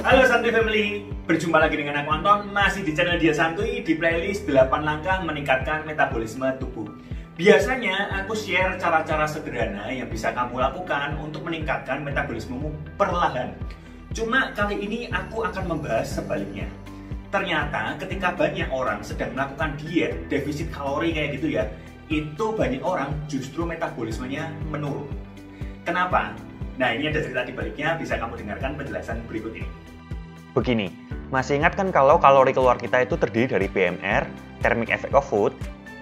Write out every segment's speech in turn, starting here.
Halo Santuy Family, berjumpa lagi dengan aku Anton, masih di channel Dia Santuy di playlist 8 langkah meningkatkan metabolisme tubuh. Biasanya aku share cara-cara sederhana yang bisa kamu lakukan untuk meningkatkan metabolismemu perlahan. Cuma kali ini aku akan membahas sebaliknya. Ternyata ketika banyak orang sedang melakukan diet, defisit kalori kayak gitu ya, itu banyak orang justru metabolismenya menurun. Kenapa? Nah, ini ada cerita di baliknya, bisa kamu dengarkan penjelasan berikut ini. Begini, masih ingat kan kalau kalori keluar kita itu terdiri dari BMR, Thermic Effect of Food,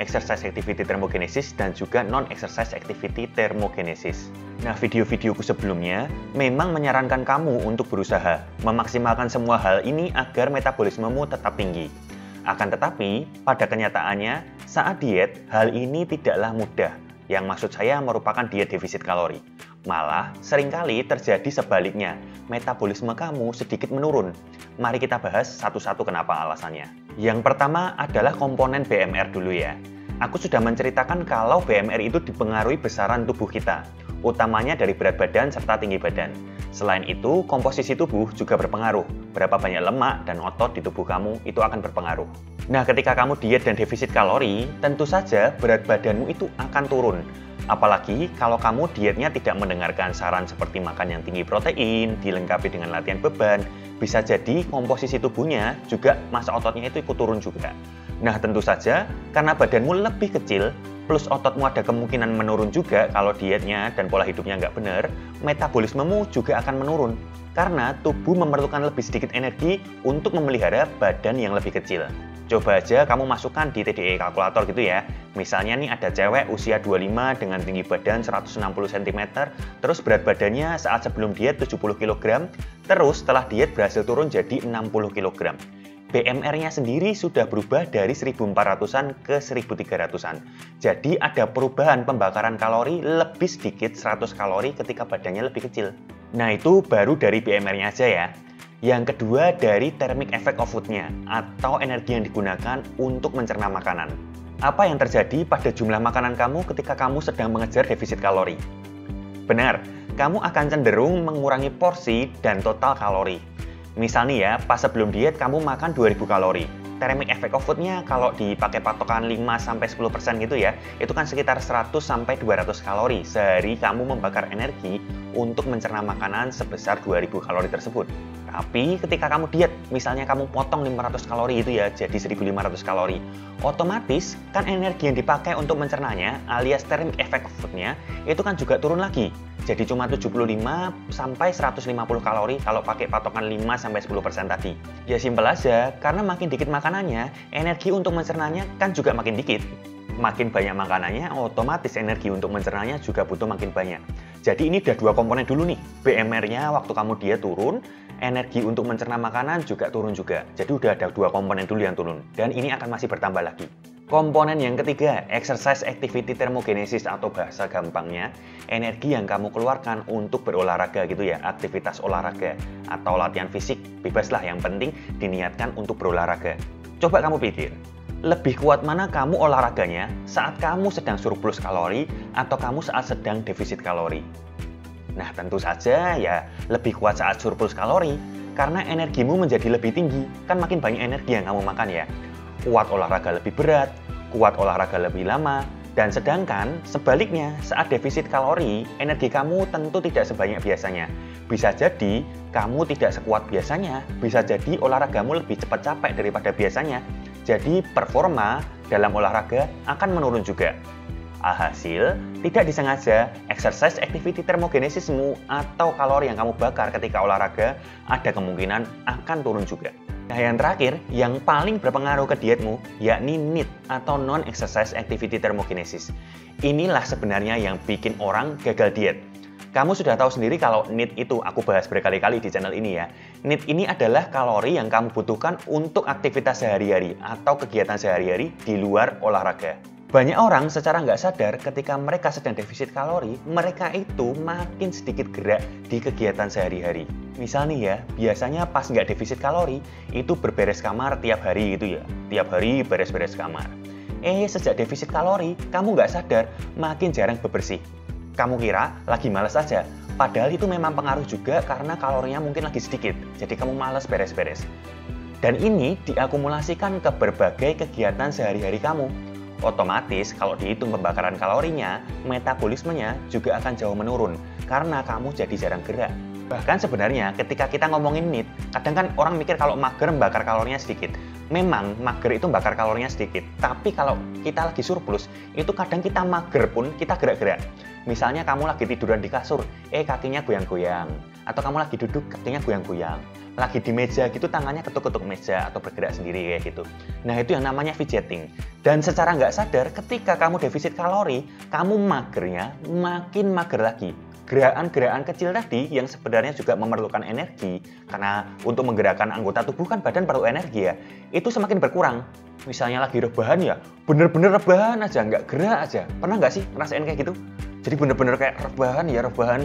Exercise Activity Thermogenesis, dan juga Non-Exercise Activity Thermogenesis. Nah, video-videoku sebelumnya memang menyarankan kamu untuk berusaha memaksimalkan semua hal ini agar metabolismemu tetap tinggi. Akan tetapi, pada kenyataannya, saat diet, hal ini tidaklah mudah. Yang maksud saya merupakan diet defisit kalori. Malah, seringkali terjadi sebaliknya, metabolisme kamu sedikit menurun. Mari kita bahas satu-satu kenapa alasannya. Yang pertama adalah komponen BMR dulu ya. Aku sudah menceritakan kalau BMR itu dipengaruhi besaran tubuh kita, utamanya dari berat badan serta tinggi badan. Selain itu, komposisi tubuh juga berpengaruh. Berapa banyak lemak dan otot di tubuh kamu itu akan berpengaruh. Nah, ketika kamu diet dan defisit kalori, tentu saja berat badanmu itu akan turun. Apalagi kalau kamu dietnya tidak mendengarkan saran seperti makan yang tinggi protein, dilengkapi dengan latihan beban, bisa jadi komposisi tubuhnya juga massa ototnya itu ikut turun juga. Nah, tentu saja karena badanmu lebih kecil, plus ototmu ada kemungkinan menurun juga kalau dietnya dan pola hidupnya nggak benar, metabolismemu juga akan menurun. Karena tubuh memerlukan lebih sedikit energi untuk memelihara badan yang lebih kecil. Coba aja kamu masukkan di TDE kalkulator gitu ya. Misalnya nih ada cewek usia 25 dengan tinggi badan 160 cm, terus berat badannya saat sebelum diet 70 kg, terus setelah diet berhasil turun jadi 60 kg. BMR-nya sendiri sudah berubah dari 1400-an ke 1300-an. Jadi ada perubahan pembakaran kalori lebih sedikit 100 kalori ketika badannya lebih kecil. Nah, itu baru dari BMR-nya aja ya. Yang kedua dari Thermic Effect of Food-nya atau energi yang digunakan untuk mencerna makanan. Apa yang terjadi pada jumlah makanan kamu ketika kamu sedang mengejar defisit kalori? Benar, kamu akan cenderung mengurangi porsi dan total kalori. Misal nih ya, pas sebelum diet kamu makan 2000 kalori. Thermic Effect of Food-nya kalau dipakai patokan 5-10% gitu ya, itu kan sekitar 100-200 kalori sehari kamu membakar energi untuk mencerna makanan sebesar 2000 kalori tersebut. Tapi ketika kamu diet, misalnya kamu potong 500 kalori itu ya jadi 1500 kalori, otomatis kan energi yang dipakai untuk mencernanya alias Thermic Effect of Food-nya itu kan juga turun lagi. Jadi cuma 75-150 kalori kalau pakai patokan 5-10% tadi. Ya simpel aja, karena makin dikit makanannya, energi untuk mencernanya kan juga makin dikit. Makin banyak makanannya, otomatis energi untuk mencernanya juga butuh makin banyak. Jadi ini udah dua komponen dulu nih. BMR-nya waktu kamu diet turun, energi untuk mencerna makanan juga turun juga. Jadi udah ada dua komponen dulu yang turun. Dan ini akan masih bertambah lagi. Komponen yang ketiga, Exercise Activity Thermogenesis atau bahasa gampangnya, energi yang kamu keluarkan untuk berolahraga gitu ya, aktivitas olahraga atau latihan fisik, bebaslah yang penting diniatkan untuk berolahraga. Coba kamu pikir, lebih kuat mana kamu olahraganya saat kamu sedang surplus kalori atau kamu saat sedang defisit kalori? Nah, tentu saja ya lebih kuat saat surplus kalori, karena energimu menjadi lebih tinggi, kan makin banyak energi yang kamu makan ya. Kuat olahraga lebih berat, kuat olahraga lebih lama, dan sedangkan sebaliknya saat defisit kalori, energi kamu tentu tidak sebanyak biasanya. Bisa jadi kamu tidak sekuat biasanya, bisa jadi olahragamu lebih cepat capek daripada biasanya. Jadi performa dalam olahraga akan menurun juga. Alhasil, tidak disengaja, exercise activity thermogenesismu atau kalori yang kamu bakar ketika olahraga ada kemungkinan akan turun juga. Nah, yang terakhir, yang paling berpengaruh ke dietmu, yakni NEAT atau Non-Exercise Activity Thermogenesis. Inilah sebenarnya yang bikin orang gagal diet. Kamu sudah tahu sendiri kalau NEAT itu, aku bahas berkali-kali di channel ini ya. NEAT ini adalah kalori yang kamu butuhkan untuk aktivitas sehari-hari atau kegiatan sehari-hari di luar olahraga. Banyak orang secara nggak sadar ketika mereka sedang defisit kalori, mereka itu makin sedikit gerak di kegiatan sehari-hari. Misal nih ya, biasanya pas nggak defisit kalori, itu berberes kamar tiap hari gitu ya. Tiap hari beres-beres kamar. Sejak defisit kalori, kamu nggak sadar, makin jarang bebersih. Kamu kira lagi malas aja, Padahal itu memang pengaruh juga karena kalorinya mungkin lagi sedikit, jadi kamu males beres-beres. Dan ini diakumulasikan ke berbagai kegiatan sehari-hari kamu. Otomatis kalau dihitung pembakaran kalorinya, metabolismenya juga akan jauh menurun karena kamu jadi jarang gerak. Bahkan sebenarnya ketika kita ngomongin NEAT, kadang kan orang mikir kalau mager membakar kalorinya sedikit. Memang mager itu bakar kalorinya sedikit, tapi kalau kita lagi surplus, itu kadang kita mager pun kita gerak-gerak. Misalnya kamu lagi tiduran di kasur, kakinya goyang-goyang. Atau kamu lagi duduk, kakinya goyang-goyang. Lagi di meja gitu, tangannya ketuk-ketuk meja atau bergerak sendiri kayak gitu. Nah itu yang namanya fidgeting. Dan secara nggak sadar, ketika kamu defisit kalori, kamu magernya makin mager lagi. Gerakan-gerakan kecil tadi yang sebenarnya juga memerlukan energi, karena untuk menggerakkan anggota tubuh kan badan perlu energi ya, itu semakin berkurang. Misalnya lagi rebahan ya, bener-bener rebahan aja, nggak gerak aja. Pernah nggak sih ngerasain kayak gitu? Jadi bener-bener kayak rebahan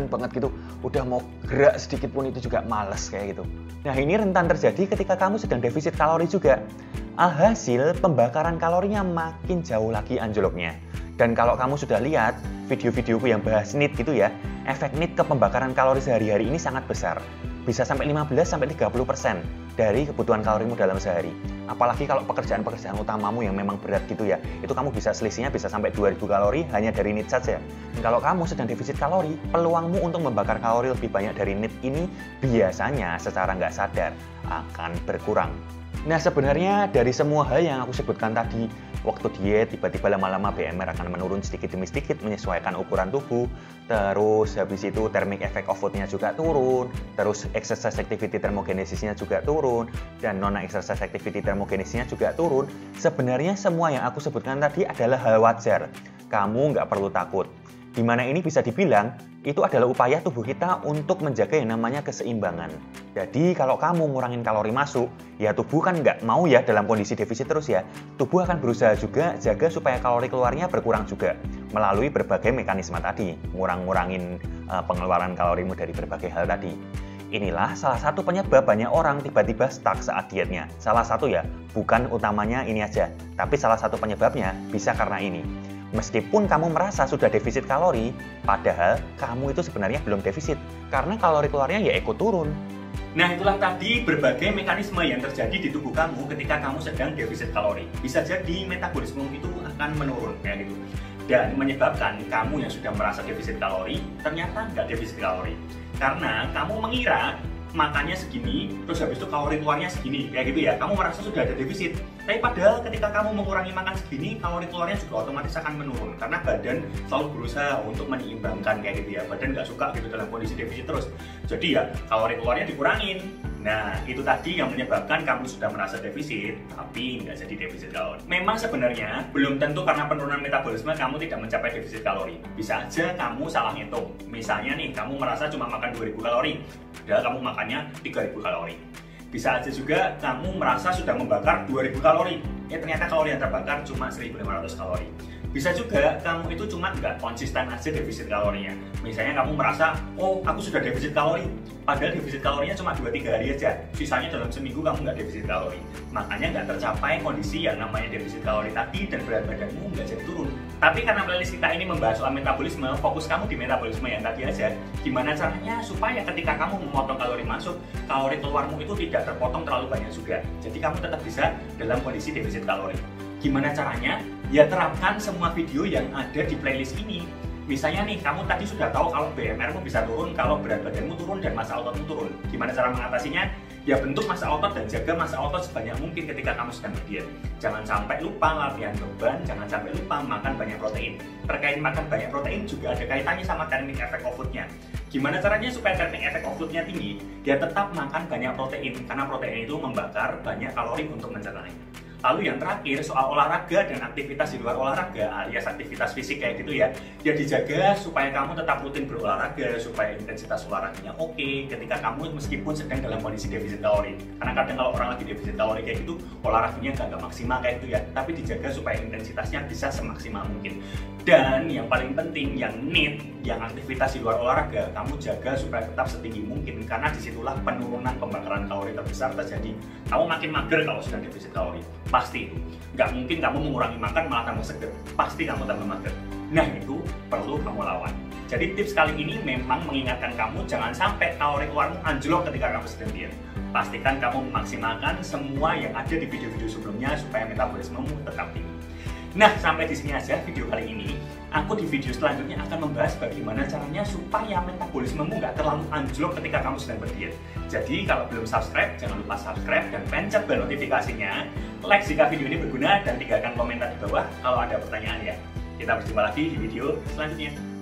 banget gitu. Udah mau gerak sedikit pun itu juga males kayak gitu. Nah ini rentan terjadi ketika kamu sedang defisit kalori juga. Alhasil pembakaran kalorinya makin jauh lagi anjloknya. Dan kalau kamu sudah lihat video-videoku yang bahas NEAT gitu ya, efek NEAT ke pembakaran kalori sehari-hari ini sangat besar. Bisa sampai 15-30% dari kebutuhan kalorimu dalam sehari. Apalagi kalau pekerjaan-pekerjaan utamamu yang memang berat gitu ya, itu kamu bisa selisihnya bisa sampai 2000 kalori hanya dari NEAT saja. Dan kalau kamu sedang defisit kalori, peluangmu untuk membakar kalori lebih banyak dari NEAT ini biasanya secara nggak sadar akan berkurang. Nah sebenarnya dari semua hal yang aku sebutkan tadi, waktu diet tiba-tiba lama-lama BMR akan menurun sedikit demi sedikit menyesuaikan ukuran tubuh, terus habis itu thermic effect of food-nya juga turun, terus exercise activity thermogenesisnya juga turun, dan non-exercise activity thermogenesisnya juga turun. Sebenarnya semua yang aku sebutkan tadi adalah hal wajar, kamu nggak perlu takut. Dimana ini bisa dibilang, itu adalah upaya tubuh kita untuk menjaga yang namanya keseimbangan. Jadi kalau kamu ngurangin kalori masuk, ya tubuh kan nggak mau ya dalam kondisi defisit terus ya. Tubuh akan berusaha juga jaga supaya kalori keluarnya berkurang juga. Melalui berbagai mekanisme tadi, ngurangin pengeluaran kalorimu dari berbagai hal tadi. Inilah salah satu penyebab banyak orang tiba-tiba stuck saat dietnya. Salah satu ya, bukan utamanya ini aja. Tapi salah satu penyebabnya bisa karena ini. Meskipun kamu merasa sudah defisit kalori, padahal kamu itu sebenarnya belum defisit, karena kalori keluarnya ya ikut turun. Nah itulah tadi berbagai mekanisme yang terjadi di tubuh kamu ketika kamu sedang defisit kalori. Bisa jadi metabolisme itu akan menurun kayak gitu. Dan menyebabkan kamu yang sudah merasa defisit kalori, ternyata nggak defisit kalori. Karena kamu mengira makannya segini, terus habis itu kalori keluarnya segini, kayak gitu ya. Kamu merasa sudah ada defisit. Tapi padahal ketika kamu mengurangi makan segini, kalori keluarnya juga otomatis akan menurun. Karena badan selalu berusaha untuk menyeimbangkan kayak gitu ya. Badan nggak suka gitu dalam kondisi defisit terus. Jadi ya kalori keluarnya dikurangin. Nah, itu tadi yang menyebabkan kamu sudah merasa defisit, tapi nggak jadi defisit kalori. Memang sebenarnya belum tentu karena penurunan metabolisme kamu tidak mencapai defisit kalori. Bisa aja kamu salah ngitung. Misalnya nih, kamu merasa cuma makan 2000 kalori, padahal kamu makannya 3000 kalori. Bisa aja juga kamu merasa sudah membakar 2000 kalori, ternyata kalori yang terbakar cuma 1500 kalori. Bisa juga kamu itu cuma nggak konsisten aja defisit kalorinya. Misalnya kamu merasa, oh aku sudah defisit kalori, padahal defisit kalorinya cuma 2-3 hari aja. Sisanya dalam seminggu kamu nggak defisit kalori. Makanya nggak tercapai kondisi yang namanya defisit kalori tadi dan berat badanmu nggak jadi turun. Tapi karena playlist kita ini membahas soal metabolisme, fokus kamu di metabolisme yang tadi aja. Gimana caranya supaya ketika kamu memotong kalori masuk, kalori keluarmu itu tidak terpotong terlalu banyak juga. Jadi kamu tetap bisa dalam kondisi defisit kalori. Gimana caranya? Ya terapkan semua video yang ada di playlist ini. Misalnya nih, kamu tadi sudah tahu kalau BMR-mu bisa turun, kalau berat badanmu turun, dan massa ototmu turun. Gimana cara mengatasinya? Ya bentuk massa otot dan jaga massa otot sebanyak mungkin ketika kamu sedang berdiet. Jangan sampai lupa latihan beban, jangan sampai lupa makan banyak protein. Terkait makan banyak protein juga ada kaitannya sama thermic effect of food-nya. Gimana caranya supaya thermic effect of food-nya tinggi? Dia tetap makan banyak protein, karena protein itu membakar banyak kalori untuk mencernanya. Lalu yang terakhir soal olahraga dan aktivitas di luar olahraga alias aktivitas fisik kayak gitu ya. Ya dijaga supaya kamu tetap rutin berolahraga, supaya intensitas olahraganya oke ketika kamu meskipun sedang dalam kondisi defisit kalori. Karena kadang kalau orang lagi defisit kalori kayak gitu, olahraganya nggak maksimal kayak gitu ya. Tapi dijaga supaya intensitasnya bisa semaksimal mungkin. Dan yang paling penting, yang NEAT, yang aktivitas di luar olahraga, kamu jaga supaya tetap setinggi mungkin. Karena disitulah penurunan pembakaran kalori terbesar terjadi. Kamu makin mager kalau sedang defisit kalori. Pasti itu. Nggak mungkin kamu mengurangi makan malah tambah seger. Pasti kamu tambah mager. Nah itu perlu kamu lawan. Jadi tips kali ini memang mengingatkan kamu jangan sampai kalori keluarmu anjlok ketika kamu sedang diet. Pastikan kamu memaksimalkan semua yang ada di video-video sebelumnya supaya metabolismemu tetap tinggi. Nah, sampai di sini aja video kali ini. Aku di video selanjutnya akan membahas bagaimana caranya supaya metabolismemu nggak terlalu anjlok ketika kamu sedang berdiet. Jadi kalau belum subscribe, jangan lupa subscribe dan pencet bel notifikasinya. Like jika video ini berguna dan tinggalkan komentar di bawah kalau ada pertanyaan ya. Kita berjumpa lagi di video selanjutnya.